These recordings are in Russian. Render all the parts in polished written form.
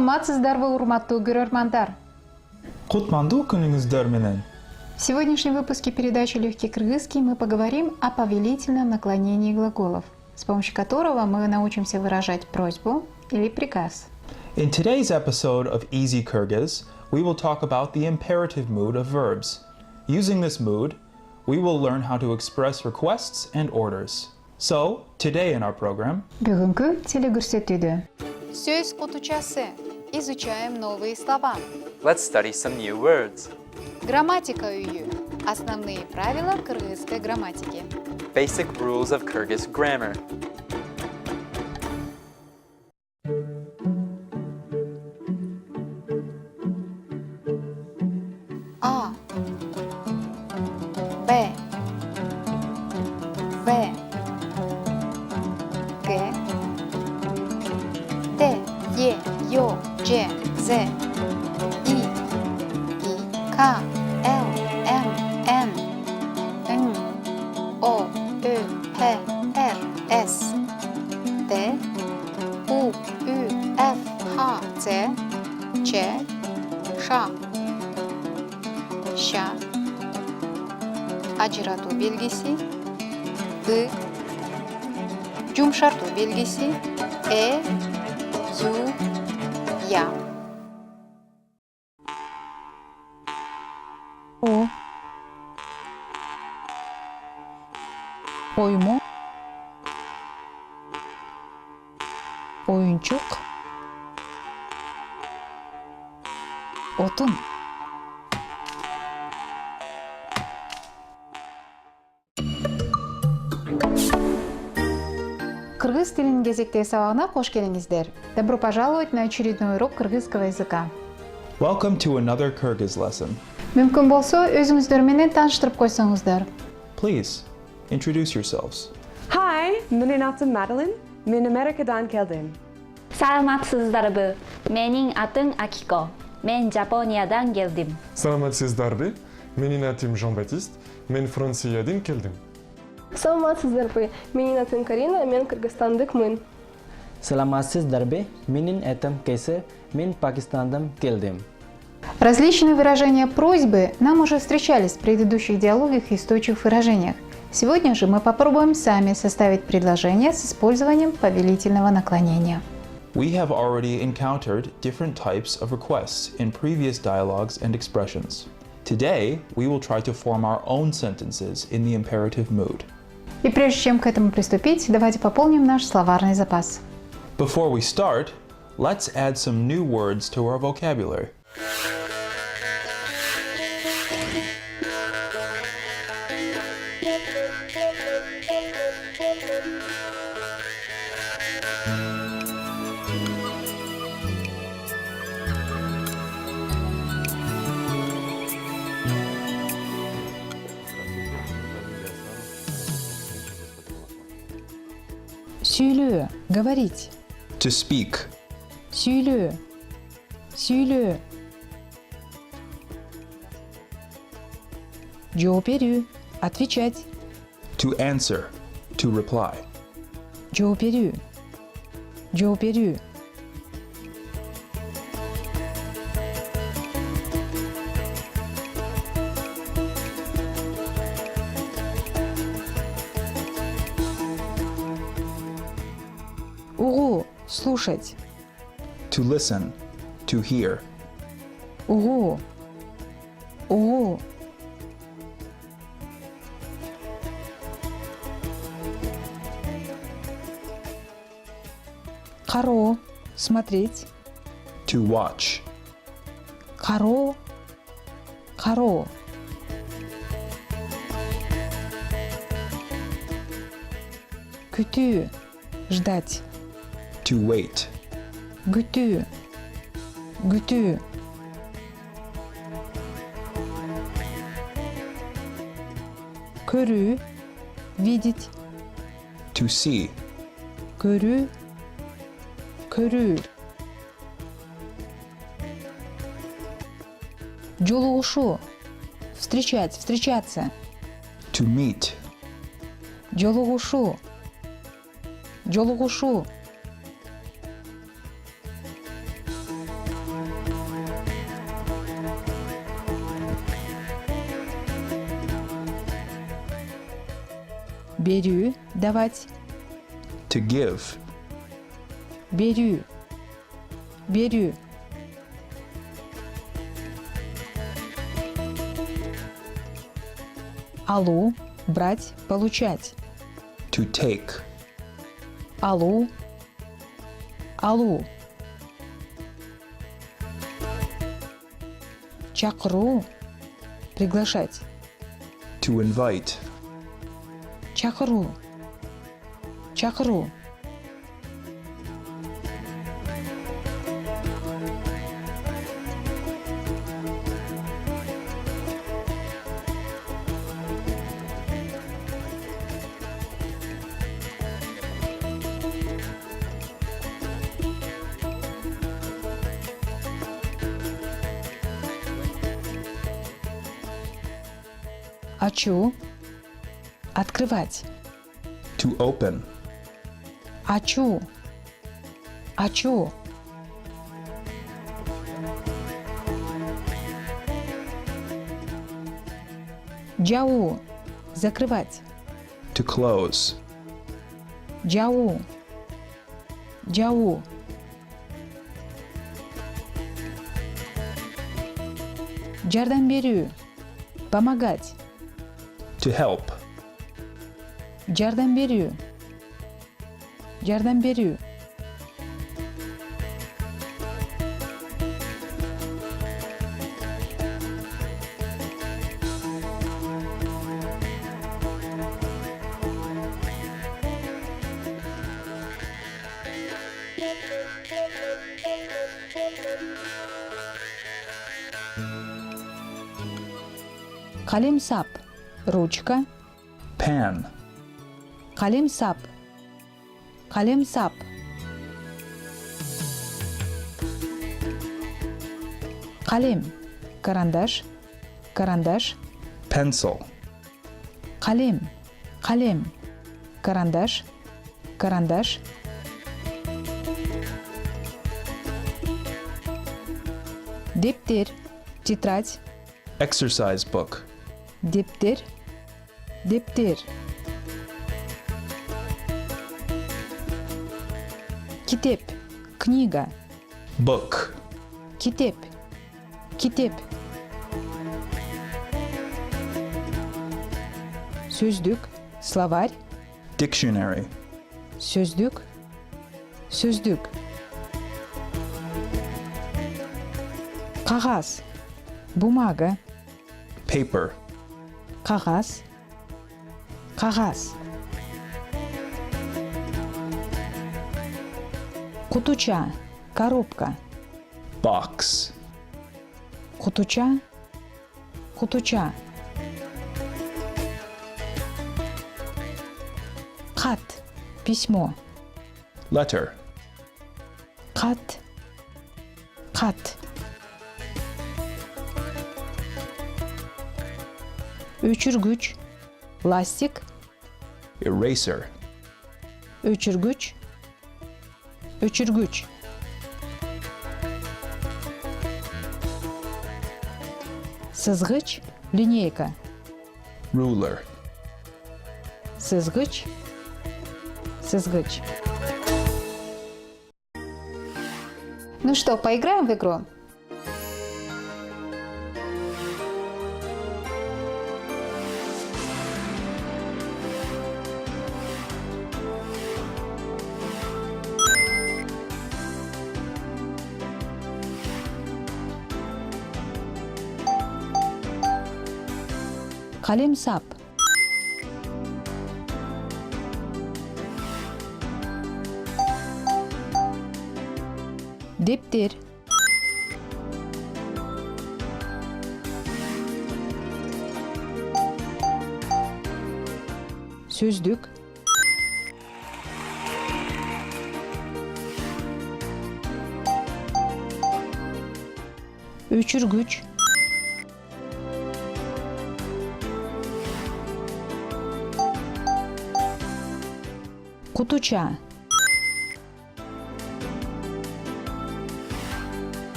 Саламатсыздарбы, урматтуу көрөрмандар. Кутмандуу күнүңүздөр менен. В сегодняшнем выпуске передачи «Легкий кыргызский» мы поговорим о повелительном наклонении глаголов, с помощью которого мы научимся выражать просьбу или приказ. In today's episode of Easy Kyrgyz, we will talk about the imperative mood of verbs. Using this mood, we will learn how to express requests and orders. So, today in our program, Бүгүнкү телекөрсөтүүдө сөз кутучасы. Изучаем новые слова. Let's study some new words. Грамматика үйү. Основные правила кыргызской грамматики. Basic rules of Kyrgyz grammar. А, Б, В, Г, Д, Е, Ё, Ж, З, И, К, Л, М, Н, Н, О, Ö, П, Р, С, Т, У, Ü, F, Х, Ц, Ч, Ш, Ş, ажыратуу белгиси, ы, жумшартуу белгиси, ю, я. О, ойму, оюнчук, отун. Кыргыз тилинин кезектеги сабагына кош келиңиздер. Добро пожаловать на очередной урок кыргызского языка. welcome to another Kyrgyz lesson. Мүмкүн болсо, өзүңүздөр менен тааныштырып койсоңуздар. Please, introduce yourselves. Hi, менин атым Madeline. Мен Америкадан келдим. Саламатсыздарбы. Менин атым Акико. Мен Жапониядан келдим. Саламатсыздарбы. Менин атым Жан-Батист. Мен Франциядан келдим. Саламатсыздарбы. Менин атым Карина, мен Кыргызстандыкмын. Саламатсыздарбы. Менин атым Кайсы. Мен Пакистандан келдим. Различные выражения просьбы нам уже встречались в предыдущих диалогах и устойчивых выражениях. Сегодня же мы попробуем сами составить предложение с использованием повелительного наклонения. We have already encountered different types of requests in previous dialogues and expressions. Today, we will try to form our own sentences in the imperative mood. И прежде чем к этому приступить, давайте пополним наш словарный запас. Before we start, let's add some new words to our vocabulary. Сөйлөө, говорить. To speak, Сөйлөө, сөйлөө. Жооп берүү, отвечать. to answer, to reply. Жооп берүү, жооп берүү. Угуу, слушать. To listen, to hear. Угуу, угуу. Кароо, смотреть. To watch. Кароо, кароо. Күтүү, ждать. To wait. Күтүү, күтүү. Көрүү, видеть. To see. Көрүү, көрүү. Жолугушуу, встречать, встречаться. To meet. жолугушуу, жолугушуу. Беру – давать. To give. Беру. Беру. Алу – брать, получать. To take. Алу. Алу. Чакру – приглашать. To invite. Чакру. Чакру. Ачу – открывать. To open. Ачу. Ачу. Джау – закрывать. To close. Джау. Джау. Жардам беру – помогать. To help. Жардам беру. Жардам беру. Калемсап – ручка. Pan. Калемсап. Калемсап. Калем – карандаш. Карандаш. Pencil. Калем. Калем. Карандаш. Карандаш. Дептер – тетрадь. Exercise book. Дептер. Дептер. Китеп – книга. Book. Китеп. Китеп. Сөздік, словарь. Dictionary. Сөздік. Сөздік. Қағаз. Бумага. Paper. Қағаз. Қағаз. Кутуча. Коробка. Box. Кутуча. Кутуча. Хат. Письмо. Letter. Хат. Хат. Өчіргіч. Ластик. Eraser. Өчіргіч. Өчіргіч. Сызғыч. Линейка. Ruler. Сызғыч. Сызғыч. Ну что, поиграем в игру? Калемсап. Дептер. Сөздік. Өчіргіч. Кутуча.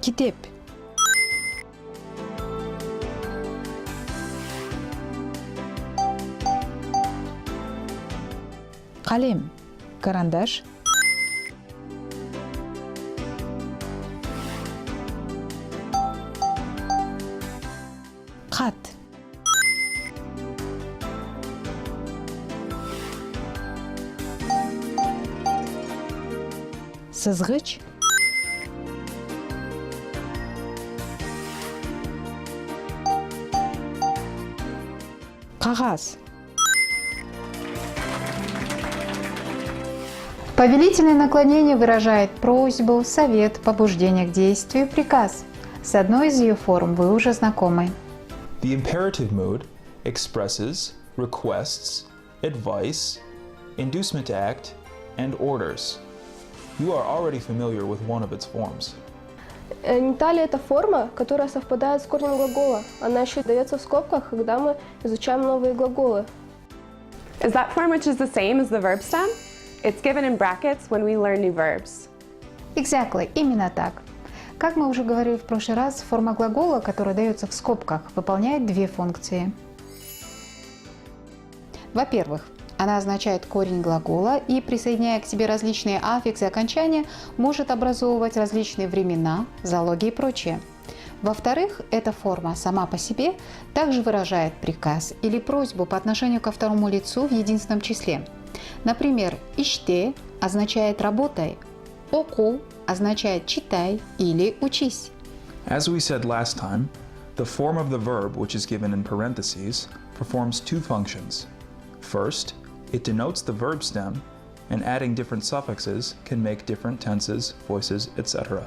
Китеп. Қалем – карандаш. Хат. Сызғыч. Қағаз. Повелительное наклонение выражает просьбу, совет, побуждение к действию, приказ. С одной из ее форм вы уже знакомы. The imperative mood expresses requests, advice, inducement to act, and orders. You are already familiar with one of its forms. Не ли это форма, которая совпадает с корнем глагола? Она еще дается в скобках, когда мы изучаем новые глаголы. Is that form which is the same as the verb stem? It's given in brackets when we learn new verbs. Exactly, именно так. Как мы уже говорили в прошлый раз, форма глагола, которая дается в скобках, выполняет две функции. Во-первых, она означает корень глагола и, присоединяя к себе различные аффиксы и окончания, может образовывать различные времена, залоги и прочее. Во-вторых, эта форма сама по себе также выражает приказ или просьбу по отношению ко второму лицу в единственном числе. Например, «иште» означает «работай», «оку» означает «читай» или «учись». As we said last time, the form of the verb, which is given in parentheses, performs two functions. First, it denotes the verb stem, and adding different suffixes can make different tenses, voices, etc.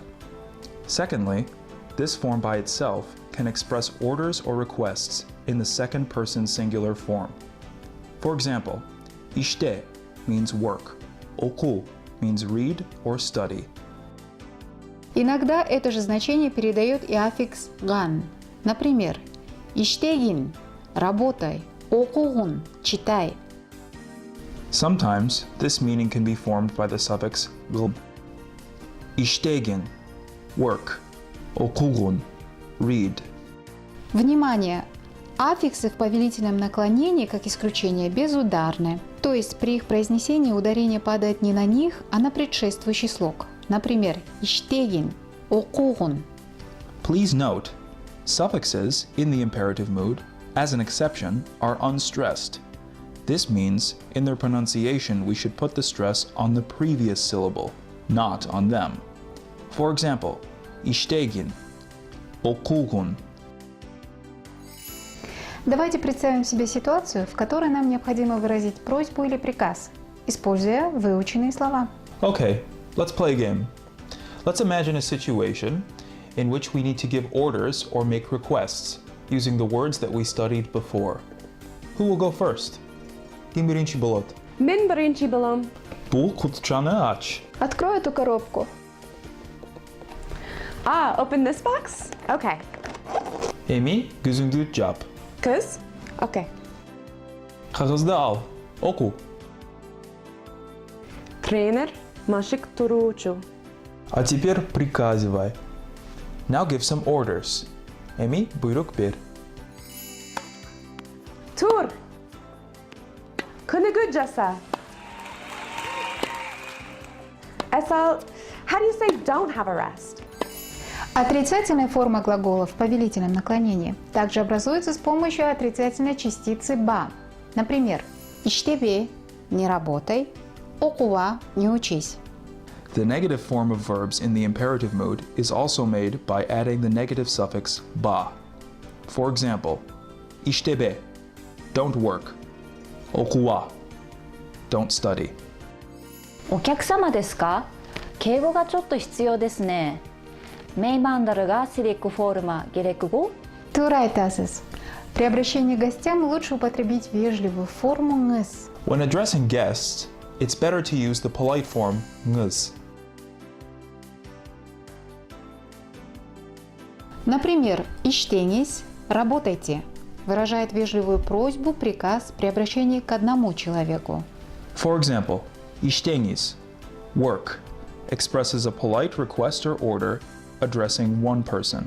Secondly, this form by itself can express orders or requests in the second person singular form. For example, «иште» means work, «оку» means read or study. Иногда это же значение передает и аффикс «ган». Например, «иштегин» – «работай», «окугун» – «читай». Sometimes this meaning can be formed by the suffix «gl». «Иштегин» – work, «окугун» – read. Внимание! Аффиксы в повелительном наклонении, как исключение, безударны. То есть при их произнесении ударение падает не на них, а на предшествующий слог. Например, «иштегин», «окугун». Please note, suffixes in the imperative mood, as an exception, are unstressed. This means, in their pronunciation, we should put the stress on the previous syllable, not on them. For example, «иштегин», «окугун». Давайте представим себе ситуацию, в которой нам необходимо выразить просьбу или приказ, используя выученные слова. Okay, let's play a game. Let's imagine a situation in which we need to give orders or make requests using the words that we studied before. Who will go first? Ким биринчи болот? Min birinchi balom. Бул кутчаны ач. Открой эту коробку. Open this box? Okay. Эми күзүңдү жап. Kız? Okay. Кагызды ал. Оку. Тренер, машик туручу. А теперь приказывай. Now give some orders. Эми буйрук бер. Tur. Kınıgı jasa. Esal, how do you say don't have a rest? Отрицательная форма глагола в повелительном наклонении также образуется с помощью отрицательной частицы «ба». Например, «иштебе» – «не работай», «окува» – «не учись». The negative form of verbs in the imperative mood is also made by adding the negative suffix ba. For example, «иштебе» – don't work, «окува» – don't study. お客様ですか？敬語がちょっと必要ですね。メイバンダルがシリックフォルマゲレク語。Турай тазис. При обращении к гостям лучше употребить вежливую форму «ngыс». When addressing guests, it's better to use the polite form «ngыз». Например, «иштеңиз» – «работайте» выражает вежливую просьбу, приказ при обращении к одному человеку. For example, «иштеңиз» – work expresses a polite request or order addressing one person.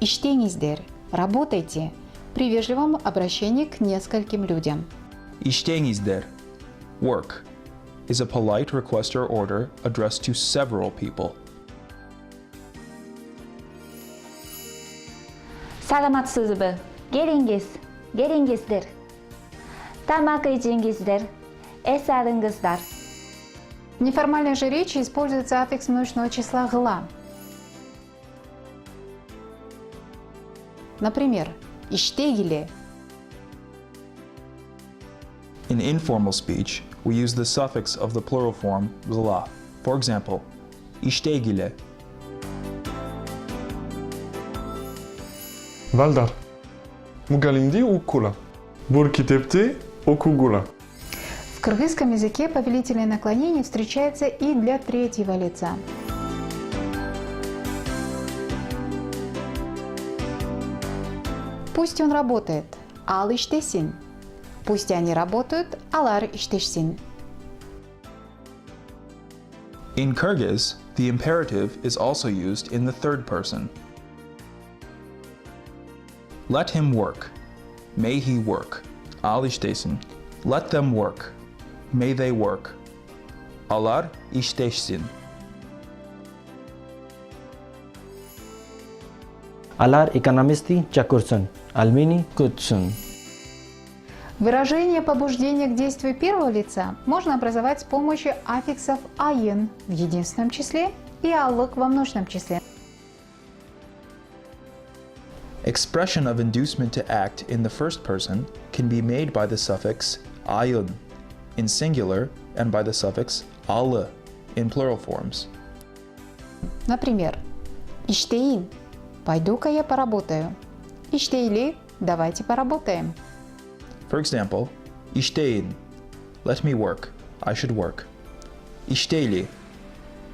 «Иштеңиздер» – «работайте» при вежливом обращении к нескольким людям. İşteyinizdir. Work is a polite request or order addressed to several people. Саламатсызбы? Келиңиз, келиңиздер. Тамак ичиңиздер. Эс алыңыздар. В неформальной же речи используется аффикс множественного числа «гла». Например, «иштегили». In informal speech, we use the suffix of the plural form gla. For example, İştegile. Valdar. Mugalindi укула. Буркитепте окугула. В кыргызском языке повелительное наклонение встречается и для третьего лица. Пусть он работает, ал иштесин. Пусть они работают, алар иштешсин. In Kyrgyz, the imperative is also used in the third person. Let him work. May he work. Al iştesin. Let them work. May they work. Alar işteşsin. Alar ekonomisti çakursun. Almini kutsun. Выражение побуждения к действию первого лица можно образовать с помощью аффиксов «аен» в единственном числе и «алык» во множественном числе. Expression of inducement to act in the first person can be made by the suffix ayun in singular and by the suffix alı in plural forms. Например, «иштеин» – «пойду-ка я поработаю». «Иштейли» – «давайте поработаем». For example, İşteyin. Let me work. I should work. İşteyli.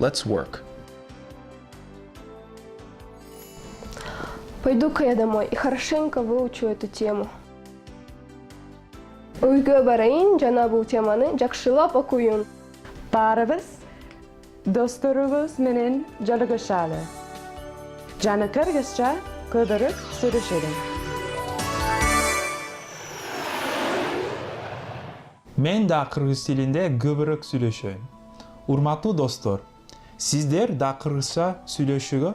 Let's work. Пойду-ка я домой и хорошенько выучу эту тему. Үйгө барайын, жана бул теманы жакшылап окуйун. Barыбыз dostlarыбыз менен жолугушалы. Жана кыргызча көбүрөөк сүйлөшөлү. Мен да кыргыз тилинде көбүрөөк сүйлөшөйм. Урматтуу достор, сиздер да кыргызча сүйлөшүүгө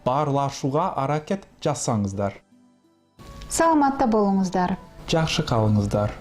баарлашууга аракет жасаңыздар. Саламатта болуңуздар. Жакшы калыңыздар.